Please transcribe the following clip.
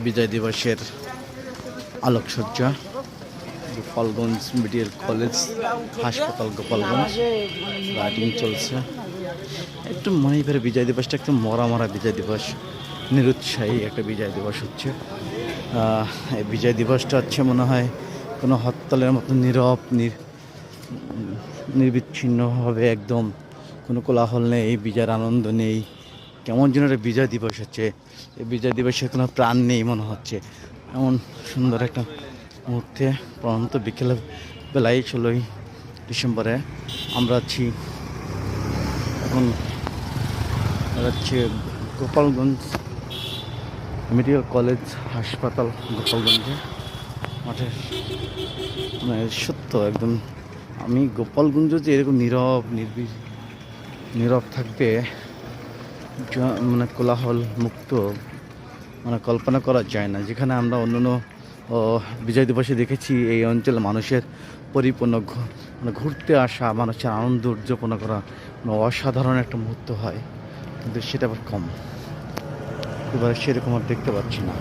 বিজয় দিবসের আলোকসজ্জা Gopalganj medical college হাসপাতাল গোপালগঞ্জ লাইটিং চলছে। একটু মনে করে বিজয় দিবসটা একটু মরা বিজয় দিবস, নিরুৎসাহী একটা বিজয় দিবস হচ্ছে। এই বিজয় দিবসটা হচ্ছে মনে হয় কোনো হরতালের মতো নীরব নির্বিচ্ছিন্নভাবে একদম কোনো কোলাহল নেই, এই বিজয়ের আনন্দ নেই, কেমন যেন একটা বিজয় দিবস হচ্ছে। এই বিজয় দিবসের কোনো প্রাণ নেই মনে হচ্ছে। এমন সুন্দর একটা মুহূর্তে পরন্ত বিকেল বেলায় 16ই ডিসেম্বরে আমরা আছি এখন হচ্ছে গোপালগঞ্জ মেডিকেল কলেজ হাসপাতাল গোপালগঞ্জে মাঠের মানে সত্য একদম। আমি গোপালগঞ্জ যে এরকম নীরব থাকবে মানে কোলাহল মুক্ত মানে কল্পনা করা যায় না। যেখানে আমরা অন্যান্য বিজয় দিবসে দেখেছি এই অঞ্চলে মানুষের পরিপূর্ণ মানে ঘুরতে আসা, মানুষের আনন্দ উদযাপন করা মানে অসাধারণ একটা মুহূর্ত হয়, কিন্তু সেটা আবার কম, এবার সেরকম আর দেখতে পাচ্ছি না।